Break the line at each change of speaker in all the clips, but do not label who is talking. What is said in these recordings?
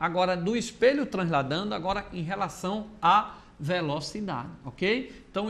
agora do espelho transladando, agora em relação à velocidade, ok? Então,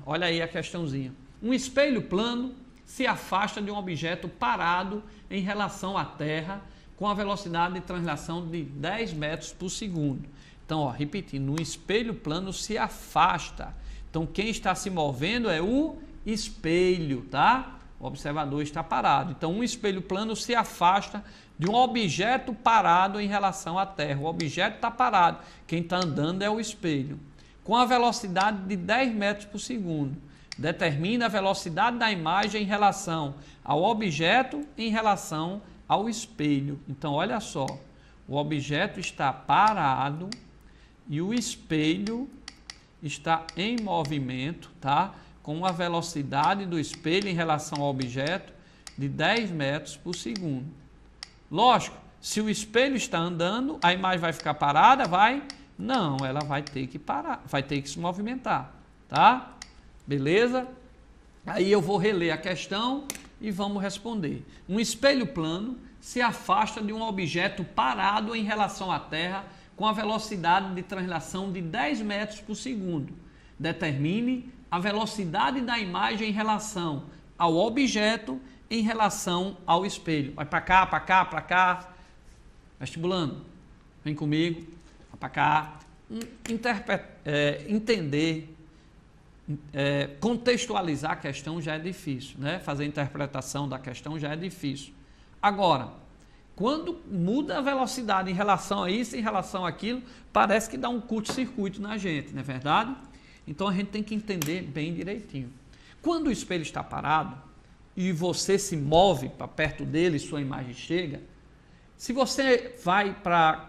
olha aí a questãozinha. Um espelho plano se afasta de um objeto parado em relação à Terra com a velocidade de translação de 10 metros por segundo. Então, ó, repetindo, um espelho plano se afasta. Então, quem está se movendo é o espelho, tá? O observador está parado. Então, um espelho plano se afasta de um objeto parado em relação à Terra. O objeto está parado. Quem está andando é o espelho. Com a velocidade de 10 metros por segundo. Determina a velocidade da imagem em relação ao objeto em relação ao espelho. Então, olha só. O objeto está parado e o espelho está em movimento, tá? Com a velocidade do espelho em relação ao objeto de 10 metros por segundo. Lógico, se o espelho está andando, a imagem vai ficar parada? Vai? Não, ela vai ter que parar, vai ter que se movimentar, tá? Beleza? Aí eu vou reler a questão e vamos responder. Um espelho plano se afasta de um objeto parado em relação à Terra com a velocidade de translação de 10 metros por segundo. Determine a velocidade da imagem em relação ao objeto em relação ao espelho. Vai para cá, para cá, para cá. Vestibulando, vem comigo. Vai para cá. Entender, contextualizar a questão já é difícil, né? Fazer a interpretação da questão já é difícil. Agora, quando muda a velocidade em relação a isso, em relação àquilo, parece que dá um curto-circuito na gente, não é verdade? Então a gente tem que entender bem direitinho. Quando o espelho está parado e você se move para perto dele, sua imagem chega, se você vai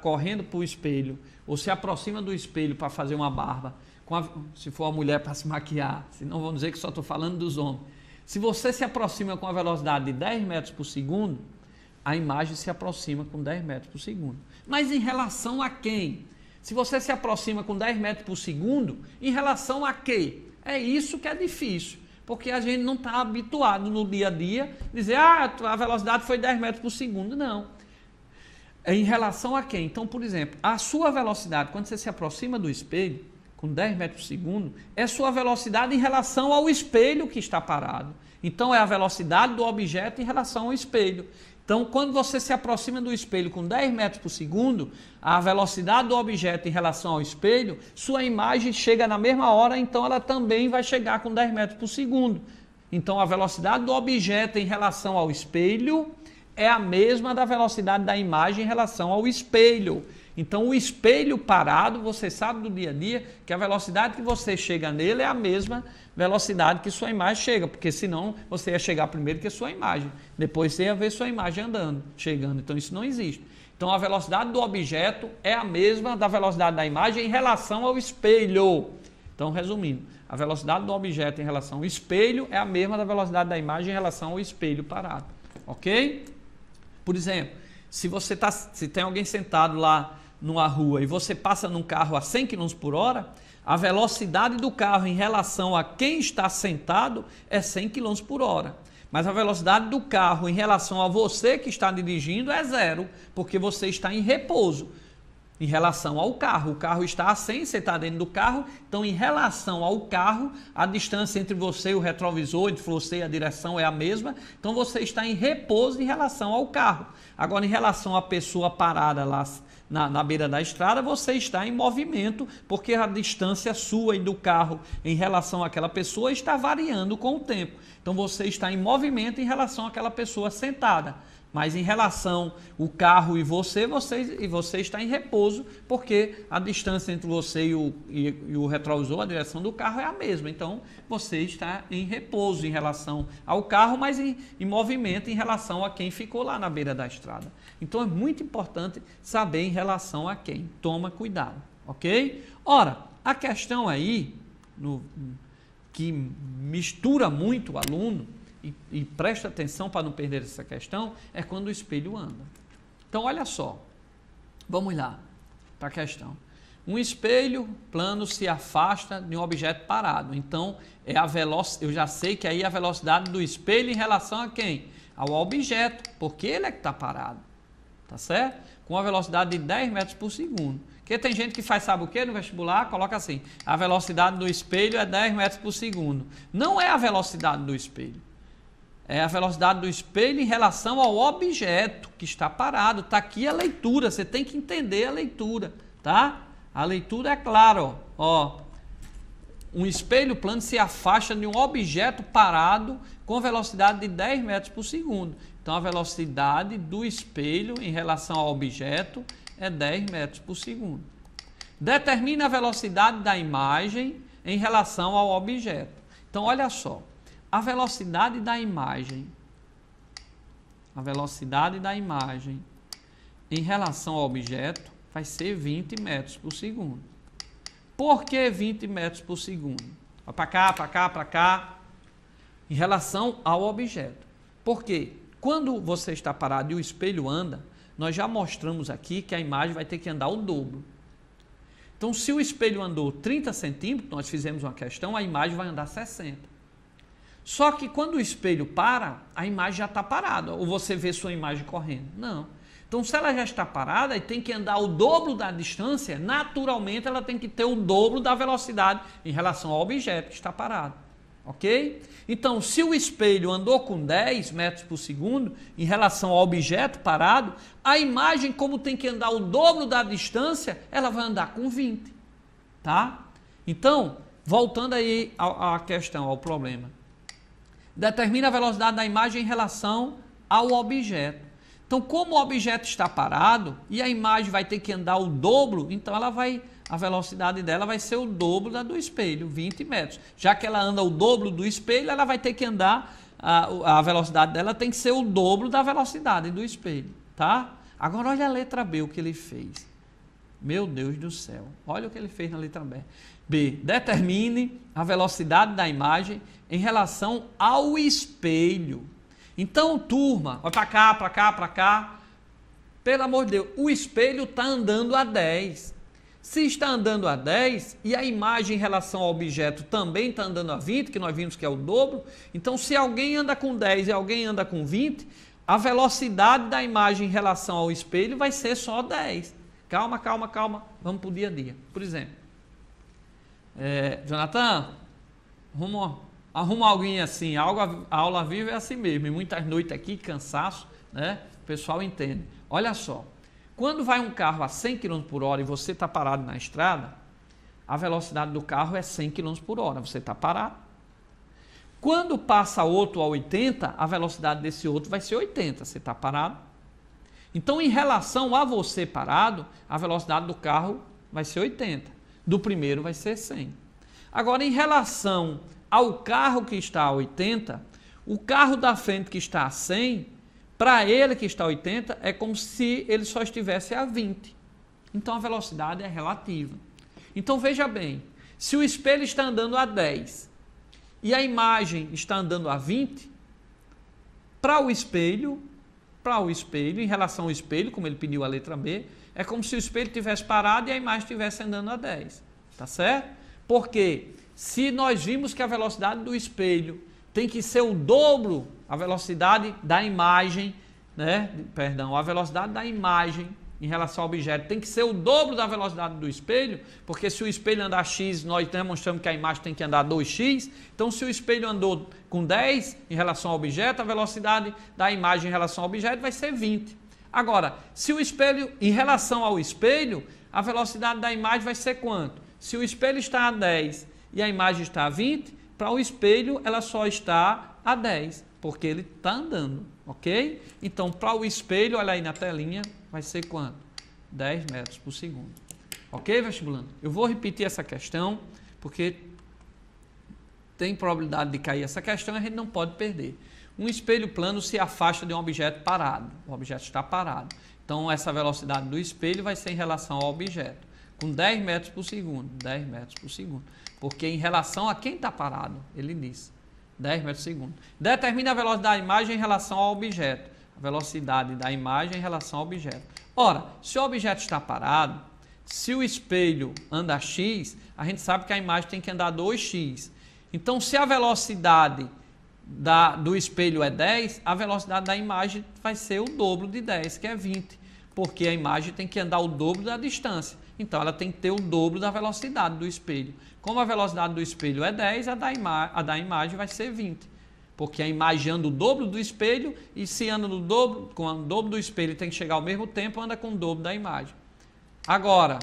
correndo para o espelho ou se aproxima do espelho para fazer uma barba, se for uma mulher para se maquiar, senão vão dizer que só estou falando dos homens. Se você se aproxima com a velocidade de 10 metros por segundo, a imagem se aproxima com 10 metros por segundo. Mas em relação a quem? Se você se aproxima com 10 metros por segundo, em relação a quê? É isso que é difícil, porque a gente não está habituado no dia a dia dizer, a velocidade foi 10 metros por segundo. Não. É em relação a quem? Então, por exemplo, a sua velocidade, quando você se aproxima do espelho, com 10 metros por segundo, é sua velocidade em relação ao espelho que está parado. Então, é a velocidade do objeto em relação ao espelho. Então, quando você se aproxima do espelho com 10 metros por segundo, a velocidade do objeto em relação ao espelho, sua imagem chega na mesma hora, então ela também vai chegar com 10 metros por segundo. Então, a velocidade do objeto em relação ao espelho é a mesma da velocidade da imagem em relação ao espelho. Então, o espelho parado, você sabe do dia a dia que a velocidade que você chega nele é a mesma velocidade que sua imagem chega, porque senão você ia chegar primeiro que a sua imagem, depois você ia ver sua imagem andando, chegando, então isso não existe. Então, a velocidade do objeto é a mesma da velocidade da imagem em relação ao espelho. Então, resumindo, a velocidade do objeto em relação ao espelho é a mesma da velocidade da imagem em relação ao espelho parado, ok? Por exemplo, se tem alguém sentado lá numa rua e você passa num carro a 100 km por hora, a velocidade do carro em relação a quem está sentado é 100 km por hora. Mas a velocidade do carro em relação a você que está dirigindo é zero, porque você está em repouso em relação ao carro. O carro está a 100, você está dentro do carro, então em relação ao carro, a distância entre você e o retrovisor, entre você e a direção é a mesma, então você está em repouso em relação ao carro. Agora, em relação à pessoa parada lá na beira da estrada, você está em movimento, porque a distância sua e do carro em relação àquela pessoa está variando com o tempo. Então você está em movimento em relação àquela pessoa sentada. Mas em relação ao carro e você está em repouso, porque a distância entre você e o retrovisor, a direção do carro é a mesma. Então você está em repouso em relação ao carro, mas em movimento em relação a quem ficou lá na beira da estrada. Então é muito importante saber em relação a quem. Toma cuidado, ok? Ora, a questão aí, que mistura muito o aluno, e presta atenção para não perder essa questão, é quando o espelho anda. Então, olha só, vamos lá para a questão. Um espelho plano se afasta de um objeto parado. Então, eu já sei que aí é a velocidade do espelho em relação a quem? Ao objeto, porque ele é que está parado. tá certo? Com a velocidade de 10 metros por segundo. Porque tem gente que faz, sabe o que no vestibular? Coloca assim, a velocidade do espelho é 10 metros por segundo. Não é a velocidade do espelho. É a velocidade do espelho em relação ao objeto que está parado. Está aqui a leitura, você tem que entender a leitura, tá? A leitura é clara, ó. Um espelho plano se afasta de um objeto parado com velocidade de 10 metros por segundo. Então, a velocidade do espelho em relação ao objeto é 10 metros por segundo. Determina a velocidade da imagem em relação ao objeto. Então, olha só. A velocidade da imagem em relação ao objeto vai ser 20 metros por segundo. Por que 20 metros por segundo? Vai para cá, para cá, para cá. Em relação ao objeto. Por quê? Quando você está parado e o espelho anda, nós já mostramos aqui que a imagem vai ter que andar o dobro. Então, se o espelho andou 30 centímetros, nós fizemos uma questão, a imagem vai andar 60. Só que quando o espelho para, a imagem já está parada. Ou você vê sua imagem correndo. Não. Então, se ela já está parada e tem que andar o dobro da distância, naturalmente ela tem que ter o dobro da velocidade em relação ao objeto que está parado. Ok? Então, se o espelho andou com 10 metros por segundo em relação ao objeto parado, a imagem, como tem que andar o dobro da distância, ela vai andar com 20. Tá? Então, voltando aí à questão, ao problema. Determina a velocidade da imagem em relação ao objeto. Então, como o objeto está parado e a imagem vai ter que andar o dobro, então a velocidade dela vai ser o dobro da do espelho, 20 metros. Já que ela anda o dobro do espelho, ela vai ter que andar, a velocidade dela tem que ser o dobro da velocidade do espelho, tá? Agora, olha a letra B, o que ele fez. Meu Deus do céu, olha o que ele fez na letra B. B, determine a velocidade da imagem em relação ao espelho. Então, turma, vai para cá, para cá, para cá. Pelo amor de Deus, o espelho está andando a 10. Se está andando a 10 e a imagem em relação ao objeto também está andando a 20, que nós vimos que é o dobro, então se alguém anda com 10 e alguém anda com 20, a velocidade da imagem em relação ao espelho vai ser só 10. Calma, calma, calma. Vamos para o dia a dia. Por exemplo, Jonathan, arruma alguém assim, a aula viva é assim mesmo, e muitas noites aqui, cansaço, né? O pessoal entende. Olha só, quando vai um carro a 100 km por hora e você está parado na estrada, a velocidade do carro é 100 km por hora, você está parado. Quando passa outro a 80, a velocidade desse outro vai ser 80, você está parado. Então, em relação a você parado, a velocidade do carro vai ser 80, do primeiro vai ser 100. Agora, em relação ao carro que está a 80, o carro da frente que está a 100, para ele que está a 80, é como se ele só estivesse a 20. Então, a velocidade é relativa. Então, veja bem, se o espelho está andando a 10 e a imagem está andando a 20, para o espelho, em relação ao espelho, como ele pediu a letra B, é como se o espelho tivesse parado e a imagem estivesse andando a 10. Tá certo? Porque se nós vimos que a velocidade do espelho tem que ser o dobro, a velocidade da imagem, né? Perdão, a velocidade da imagem em relação ao objeto tem que ser o dobro da velocidade do espelho, porque se o espelho andar x, nós demonstramos que a imagem tem que andar 2x, então se o espelho andou com 10 em relação ao objeto, a velocidade da imagem em relação ao objeto vai ser 20. Agora, se o espelho, em relação ao espelho, a velocidade da imagem vai ser quanto? Se o espelho está a 10 e a imagem está a 20, para o espelho ela só está a 10, porque ele está andando, ok? Então, para o espelho, olha aí na telinha, vai ser quanto? 10 metros por segundo. Ok, vestibulando? Eu vou repetir essa questão, porque tem probabilidade de cair essa questão e a gente não pode perder. Um espelho plano se afasta de um objeto parado. O objeto está parado. Então, essa velocidade do espelho vai ser em relação ao objeto, com 10 metros por segundo. 10 metros por segundo. Porque em relação a quem está parado, ele diz 10 metros por segundo. Determina a velocidade da imagem em relação ao objeto. A velocidade da imagem em relação ao objeto. Ora, se o objeto está parado, se o espelho anda x, a gente sabe que a imagem tem que andar 2x. Então, se a velocidade do espelho é 10, a velocidade da imagem vai ser o dobro de 10, que é 20. porque a imagem tem que andar o dobro da distância. Então, ela tem que ter o dobro da velocidade do espelho. Como a velocidade do espelho é 10, a da imagem vai ser 20. Porque a imagem anda o dobro do espelho e se anda no dobro, com o dobro do espelho tem que chegar ao mesmo tempo, anda com o dobro da imagem. Agora,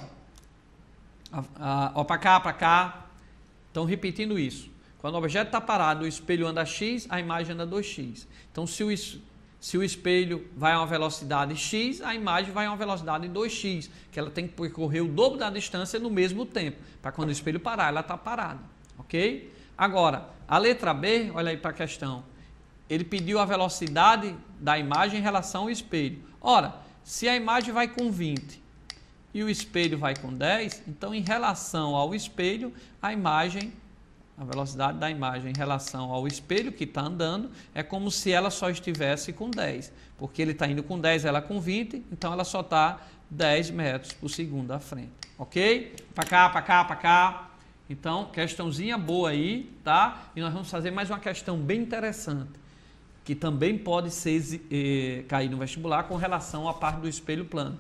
para cá. Então, repetindo isso. Quando o objeto está parado, o espelho anda x, a imagem anda 2x. Então, se o espelho vai a uma velocidade x, a imagem vai a uma velocidade 2x, que ela tem que percorrer o dobro da distância no mesmo tempo, para quando o espelho parar, ela está parada, ok? Agora, a letra B, olha aí para a questão, ele pediu a velocidade da imagem em relação ao espelho. Ora, se a imagem vai com 20 e o espelho vai com 10, então em relação ao espelho, a velocidade da imagem em relação ao espelho que está andando é como se ela só estivesse com 10, porque ele está indo com 10, ela com 20, então ela só está 10 metros por segundo à frente, ok? Para cá. Então, questãozinha boa aí, tá? E nós vamos fazer mais uma questão bem interessante, que também pode cair no vestibular com relação à parte do espelho plano.